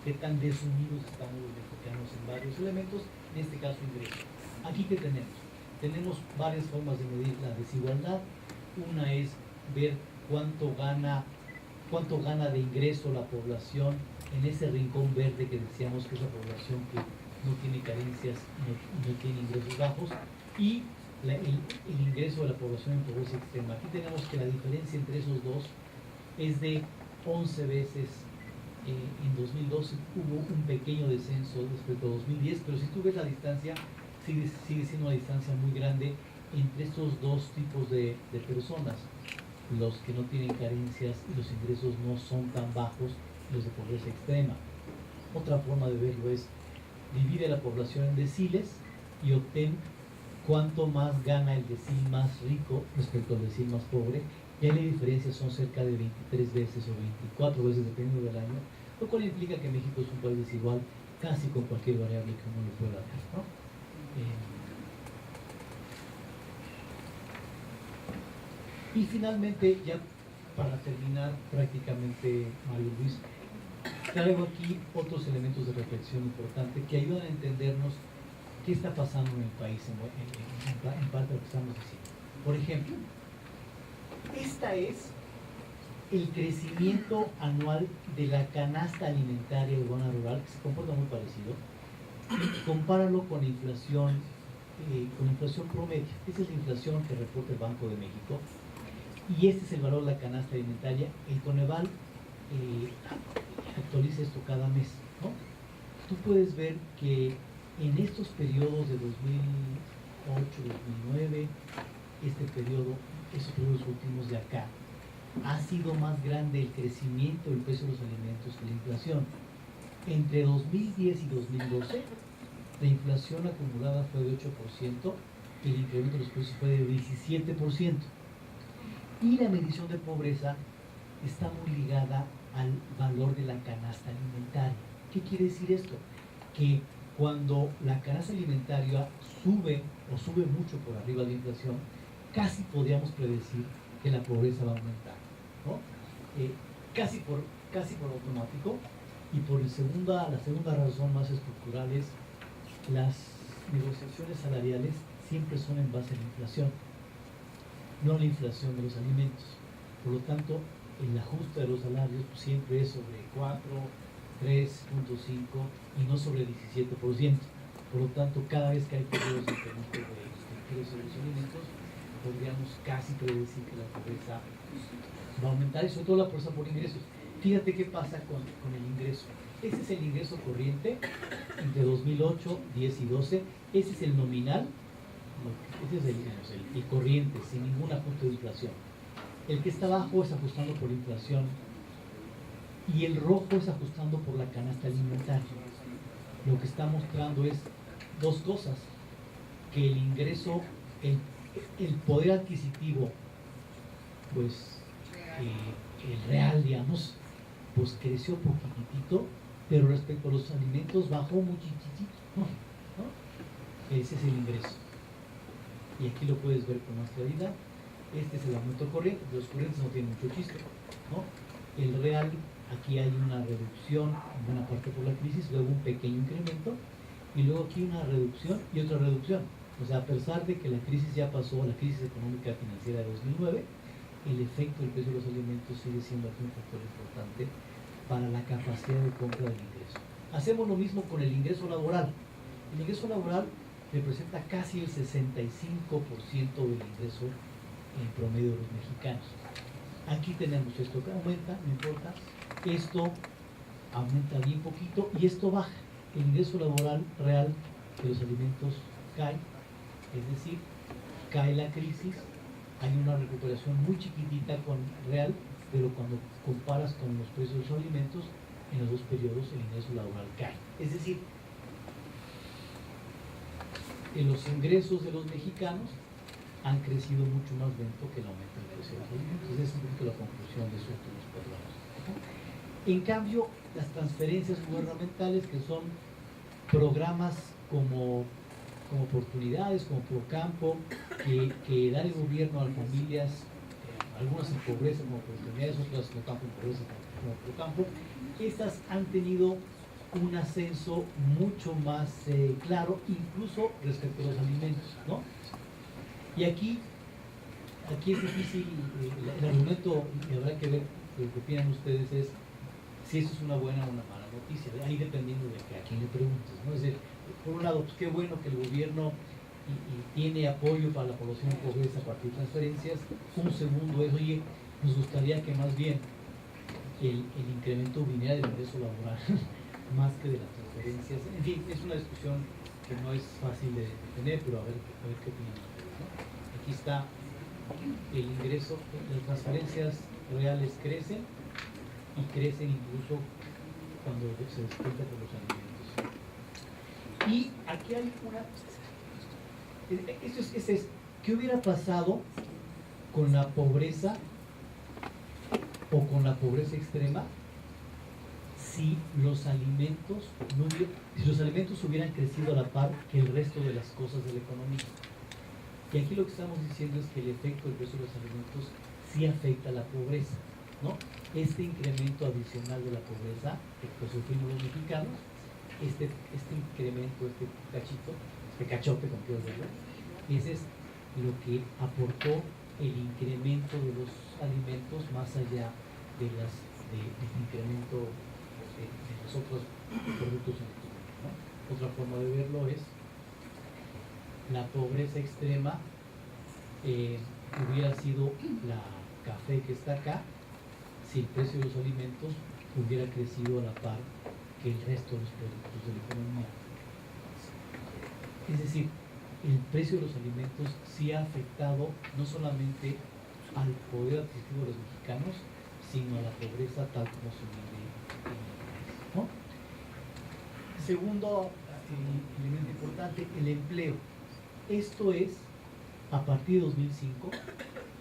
qué tan desunidos estamos los mexicanos en varios elementos, en este caso ingresos. Aquí que tenemos varias formas de medir la desigualdad. Una es ver cuánto gana de ingreso la población en ese rincón verde que decíamos que es la población que no tiene carencias y no tiene ingresos bajos, y el ingreso de la población en pobreza extrema. Aquí tenemos que la diferencia entre esos dos es de 11 veces. En 2012 hubo un pequeño descenso respecto a 2010, pero si tú ves la distancia, sigue siendo una distancia muy grande entre estos dos tipos de personas, los que no tienen carencias y los ingresos no son tan bajos, los de pobreza extrema. Otra forma de verlo es divide la población en deciles y obtén cuánto más gana el decil más rico respecto al decil más pobre. Y ahí la diferencia son cerca de 23 veces o 24 veces dependiendo del año, lo cual implica que México es un país desigual casi con cualquier variable que uno le pueda dar, ¿no? Y finalmente, ya para terminar prácticamente, Mario Luis, traigo aquí otros elementos de reflexión importantes que ayudan a entendernos qué está pasando en el país en parte de lo que estamos diciendo. Por ejemplo, esta es el crecimiento anual de la canasta alimentaria urbana rural, que se comporta muy parecido. Compáralo con inflación promedio. Esta es la inflación que reporta el Banco de México y este es el valor de la canasta alimentaria. El Coneval actualiza esto cada mes, ¿no? Tú puedes ver que en estos periodos de 2008, 2009, esos periodos últimos de acá, ha sido más grande el crecimiento del precio de los alimentos que la inflación. Entre 2010 y 2012, la inflación acumulada fue de 8% y el incremento de los precios fue de 17%. Y la medición de pobreza está muy ligada al valor de la canasta alimentaria. ¿Qué quiere decir esto? Que cuando la canasta alimentaria sube mucho por arriba de la inflación, casi podríamos predecir que la pobreza va a aumentar, ¿no? Casi por automático. Y la segunda razón más estructural es las negociaciones salariales siempre son en base a la inflación, no a la inflación de los alimentos. Por lo tanto, el ajuste de los salarios siempre es sobre 4, 3.5 y no sobre 17%. Por lo tanto, cada vez que hay periodos de incremento de precios de los alimentos, podríamos casi predecir que la pobreza va a aumentar, y sobre todo la pobreza por ingresos. Fíjate qué pasa con el ingreso. Ese es el ingreso corriente entre 2008, 10 y 12. Ese es el nominal. Ese es el corriente, sin ningún ajuste de inflación. El que está abajo es ajustando por inflación y el rojo es ajustando por la canasta alimentaria. Lo que está mostrando es dos cosas: que el ingreso, el poder adquisitivo, pues el real, digamos, pues creció poquitito, pero respecto a los alimentos bajó muchitito, ¿no? Ese es el ingreso. Y aquí lo puedes ver con más claridad. Este es el aumento corriente. Los corrientes no tienen mucho chiste, ¿no? El real, aquí hay una reducción en buena parte por la crisis, luego un pequeño incremento, y luego aquí una reducción y otra reducción. O sea, a pesar de que la crisis ya pasó, la crisis económica financiera de 2009, el efecto del precio de los alimentos sigue siendo aquí un factor importante para la capacidad de compra del ingreso. Hacemos lo mismo con el ingreso laboral. El ingreso laboral representa casi el 65% del ingreso en promedio de los mexicanos. Aquí tenemos esto que aumenta, no importa, esto aumenta bien poquito y esto baja. El ingreso laboral real de los alimentos cae, es decir, cae la crisis, hay una recuperación muy chiquitita con real, pero cuando comparas con los precios de los alimentos, en los dos periodos el ingreso laboral cae. Es decir, en los ingresos de los mexicanos han crecido mucho más lento que el aumento del precio de los alimentos. Esa es un poquito la conclusión de esos últimos 4 años. En cambio, las transferencias gubernamentales, que son programas como oportunidades, como Procampo, que da el gobierno a las familias, algunas en pobreza como oportunidades, otras no tanto en pobreza como Procampo, estas han tenido un ascenso mucho más claro, incluso respecto a los alimentos, ¿no? Y aquí es difícil, el argumento, y habrá que ver lo que opinan ustedes, es si eso es una buena o una mala noticia, ahí dependiendo de a quién le preguntes, ¿no? Es decir, por un lado, pues qué bueno que el gobierno tiene apoyo para la población pobreza a partir de transferencias. Un segundo es, oye, nos gustaría que más bien el incremento viniera del ingreso laboral más que de las transferencias. En fin, es una discusión que no es fácil de tener, pero a ver qué opinan ustedes, ¿no? Aquí está el ingreso, las transferencias reales crecen y crecen incluso cuando se descuenta por los alimentos. Y aquí hay ¿qué hubiera pasado con la pobreza o con la pobreza extrema si los alimentos hubieran crecido a la par que el resto de las cosas de la economía? Y aquí lo que estamos diciendo es que el efecto del precio de los alimentos sí afecta a la pobreza, ¿no? Este incremento adicional de la pobreza que sufrimos los mexicanos, este incremento, este cachote, como quiero verlo, ese es lo que aportó el incremento de los alimentos más allá del incremento de los otros productos alimentarios, ¿no? Otra forma de verlo es la pobreza extrema hubiera sido la café que está acá si el precio de los alimentos hubiera crecido a la par que el resto de los productos de la economía. Es decir, el precio de los alimentos sí ha afectado no solamente al poder adquisitivo de los mexicanos, sino a la pobreza tal como se mide en el país, ¿no? Segundo elemento importante, el empleo. Esto es, a partir de 2005,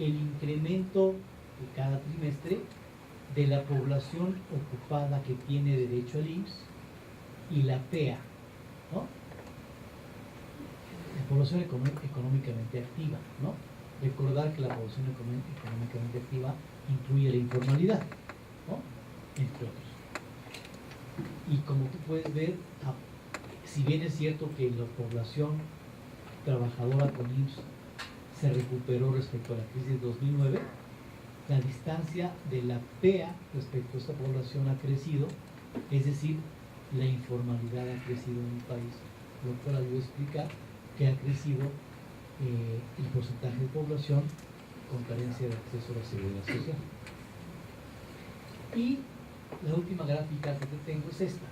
el incremento de cada trimestre de la población ocupada que tiene derecho al IMSS y la PEA, ¿no? La población económicamente activa, ¿no? Recordar que la población económicamente activa incluye la informalidad, ¿no? Entre otros. Y como tú puedes ver, si bien es cierto que la población trabajadora con IMSS se recuperó respecto a la crisis de 2009, la distancia de la PEA respecto a esta población ha crecido, es decir, la informalidad ha crecido en el país, lo cual ayuda a explicar que ha crecido el porcentaje de población con carencia de acceso a la seguridad social. Y la última gráfica que te tengo es esta.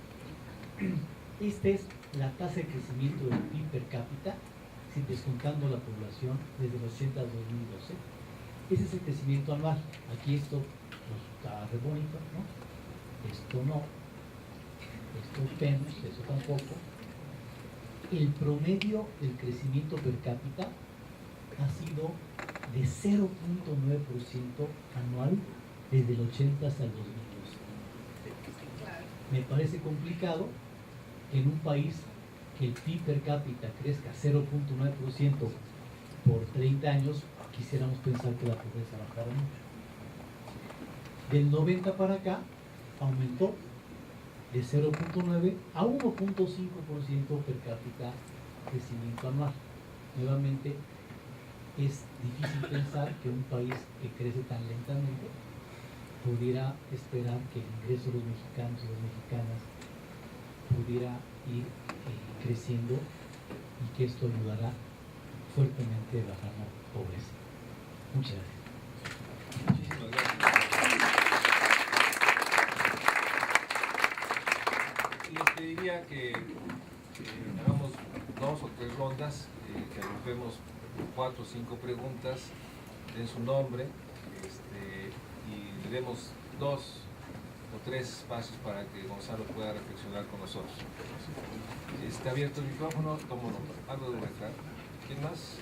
Esta es la tasa de crecimiento del PIB per cápita, sin descontando la población desde el 80 al 2012. Ese es el crecimiento anual. Aquí esto pues, está re bonito, ¿no? Esto no. Esto menos, eso tampoco. El promedio del crecimiento per cápita ha sido de 0.9% anual desde el 80 hasta el 2012. Me parece complicado que en un país que el PIB per cápita crezca 0.9% por 30 años, quisiéramos pensar que la pobreza bajara mucho. Del 90 para acá aumentó de 0.9 a 1.5% per cápita crecimiento anual. Nuevamente, es difícil pensar que un país que crece tan lentamente pudiera esperar que el ingreso de los mexicanos y las mexicanas pudiera ir creciendo y que esto ayudará fuertemente a bajar la pobreza. Muchas gracias. Muchísimas gracias. Les pediría que hagamos 2 o 3 rondas, que agrupemos 4 o 5 preguntas, den su nombre y le demos 2 o 3 espacios para que Gonzalo pueda reflexionar con nosotros. Está abierto el micrófono, tomo nota. Algo de acá. ¿Quién más?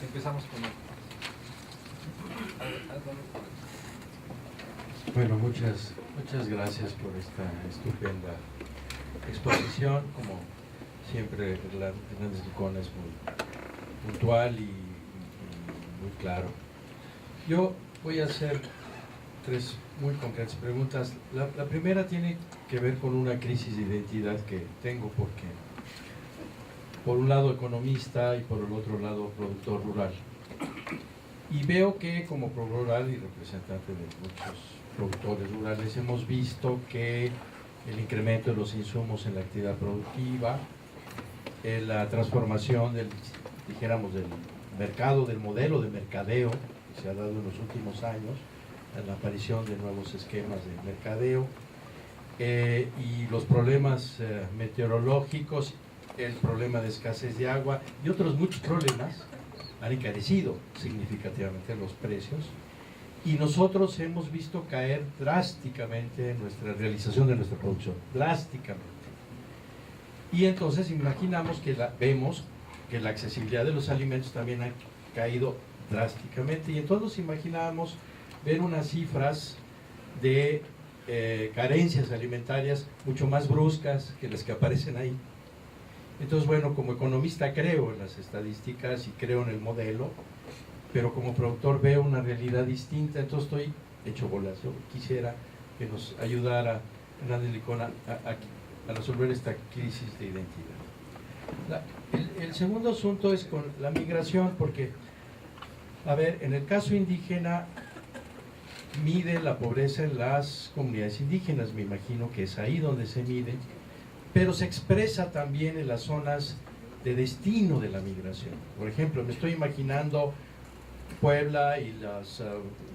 Empezamos con él. Bueno, muchas gracias por esta estupenda exposición. Como siempre, Hernández Licón es muy puntual y muy claro. Yo voy a hacer tres muy concretas preguntas. La primera tiene que ver con una crisis de identidad que tengo porque por un lado economista y por el otro lado productor rural. Y veo que como productor rural y representante de muchos productores rurales hemos visto que el incremento de los insumos en la actividad productiva, la transformación del, dijéramos, del mercado, del modelo de mercadeo que se ha dado en los últimos años, la aparición de nuevos esquemas de mercadeo y los problemas meteorológicos, el problema de escasez de agua y otros muchos problemas han encarecido significativamente los precios y nosotros hemos visto caer drásticamente nuestra realización de nuestra producción, drásticamente. Y entonces imaginamos que vemos que la accesibilidad de los alimentos también ha caído drásticamente y entonces imaginamos ver unas cifras de carencias alimentarias mucho más bruscas que las que aparecen ahí. Entonces, bueno, como economista creo en las estadísticas y creo en el modelo, pero como productor veo una realidad distinta, entonces estoy hecho bolas. Yo quisiera que nos ayudara Hernández Licón a resolver esta crisis de identidad. El segundo asunto es con la migración, porque, a ver, en el caso indígena, mide la pobreza en las comunidades indígenas, me imagino que es ahí donde se mide, pero se expresa también en las zonas de destino de la migración. Por ejemplo, me estoy imaginando Puebla y las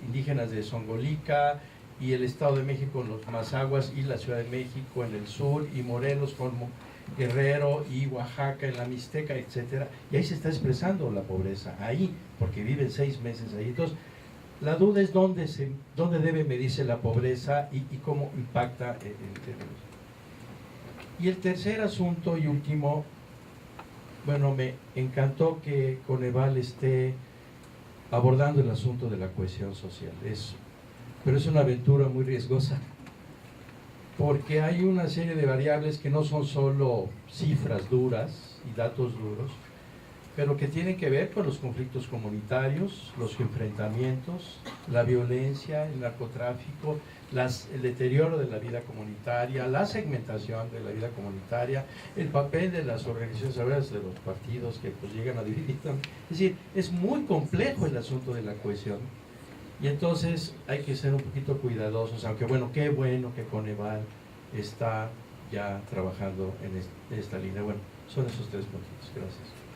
indígenas de Zongolica y el Estado de México en los Mazaguas y la Ciudad de México en el sur y Morelos como Guerrero y Oaxaca en la Mixteca, etc. Y ahí se está expresando la pobreza, ahí, porque viven 6 meses ahí. Entonces, la duda es dónde debe medirse la pobreza y cómo impacta en términos. Y el tercer asunto y último, bueno, me encantó que Coneval esté abordando el asunto de la cohesión social, pero es una aventura muy riesgosa, porque hay una serie de variables que no son solo cifras duras y datos duros, pero que tienen que ver con los conflictos comunitarios, los enfrentamientos, la violencia, el narcotráfico, el deterioro de la vida comunitaria, la segmentación de la vida comunitaria, el papel de las organizaciones agrarias, de los partidos que pues llegan a dividir. Es decir, es muy complejo el asunto de la cohesión y entonces hay que ser un poquito cuidadosos, aunque bueno que Coneval está ya trabajando en esta línea. Bueno, son esos 3 puntos. Gracias.